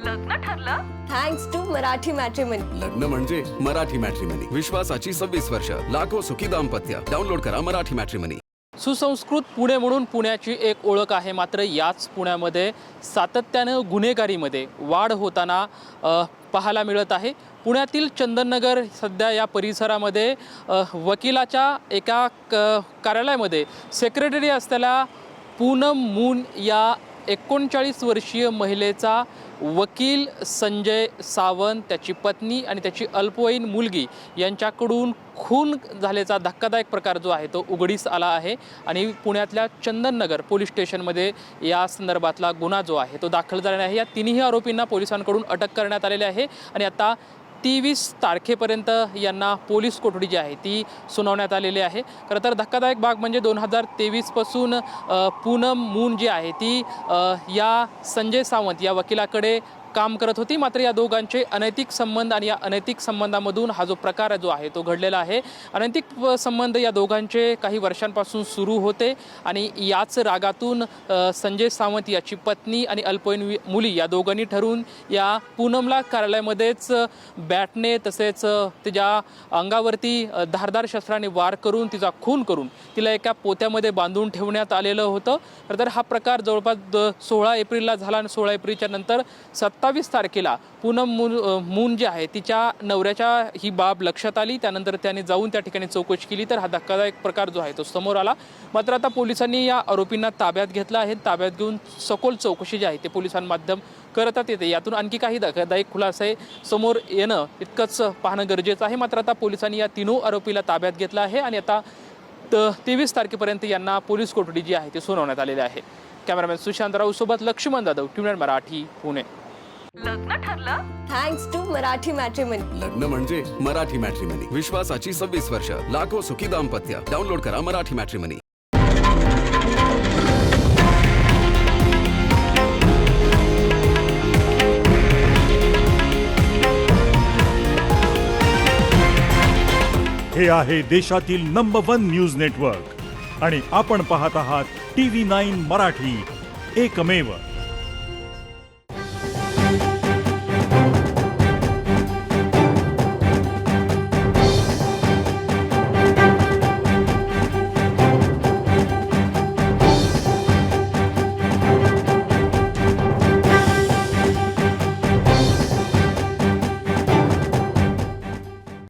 लग्न ठरलं? Thanks to Marathi Matrimony. लग्न म्हणजे मराठी मॅट्रिमनी. विश्वासाची 26 वर्ष. लाखो सुखी दाम्पत्य. डाउनलोड करा मराठी मॅट्रिमनी. सुसंस्कृत पुणे म्हणून पुण्याची एक ओळख आहे. मात्र याच पुण्यामध्ये सातत्यानं गुन्हेगारीमध्ये वाढ होताना पाहायला मिळत आहे. पुण्यातील चंदननगर सध्या या परिसरामध्ये वकिलाच्या एका कार्यालयामध्ये सेक्रेटरी असलेल्या पूनम मून या 39 वर्षीय महिलेचा वकील संजय सावंत, त्याची पत्नी आणि त्याची अल्पवयीन मुलगी यांच्याकडून खून झाल्याचा धक्कादायक प्रकार जो आहे तो उघडीस आला आहे. आणि पुण्यातल्या चंदननगर पोलीस स्टेशनमध्ये या संदर्भातला गुन्हा जो आहे तो दाखल झालेला आहे. या तिन्ही आरोपींना पोलिसांकडून अटक करण्यात आलेली आहे आणि आता 23 तारखेपर्यंत यांना पोलीस कोठडी जी आहे ती सुनावण्यात आलेली आहे. खरं तर धक्कादायक भाग म्हणजे 2023पासून पूनम मून जी आहे ती या संजय सावंत या वकिलाकडे काम करत होती. मात्र या दोघांचे अनैतिक संबंध आणि या अनैतिक संबंधामधून हा जो प्रकार जो आहे तो घडलेला आहे. अनैतिक संबंध या दोघांचे काही वर्षांपासून सुरू होते आणि याच रागातून संजय सावंत याची पत्नी आणि अल्पवयीन मुली या दोघांनी ठरवून या पूनमला कार्यालयामध्येच बॅटने तसेच तिच्या अंगावरती धारदार शस्त्राने वार करून तिचा खून करून तिला एका पोत्यामध्ये बांधून ठेवण्यात आलेलं होतं. तर हा प्रकार जवळपास 16 एप्रिलला झाला आणि 16 एप्रिलच्या नंतर 27 तारखेला पूनम मून जी आहे तिच्या नवऱ्याच्या ही बाब लक्षात आली. त्यानंतर त्याने जाऊन त्या ठिकाणी चौकशी केली तर हा धक्कादायक प्रकार जो आहे तो समोर आला. मात्र आता पोलिसांनी या आरोपींना ताब्यात घेतलं आहे. ताब्यात घेऊन सखोल चौकशी जी आहे ते पोलिसांमाध्यम करतात येते. यातून आणखी काही धक्कादायक खुलासे समोर येणं इतकंच पाहणं गरजेचं आहे. मात्र आता पोलिसांनी या तीनों आरोपीला ताब्यात घेतलं आहे आणि आता 23 तारखेपर्यंत यांना पोलीस कोठडी जी आहे ती सुनावण्यात आलेली आहे. कॅमेरामॅन सुशांत राऊ सोबत लक्ष्मण जाधव, ट्यून मराठी, पुणे. लग्न ठरलं? Thanks to Marathi Matrimony. लग्न म्हणजे मराठी मॅट्रिमनी. विश्वासाची 26 वर्ष. लाखो सुखी दाम्पत्य. डाउनलोड करा मराठी मॅट्रिमनी. हे आहे देशातील नंबर 1 न्यूज नेटवर्क आणि आपण पाहत आहात TV9 मराठी, एकमेव.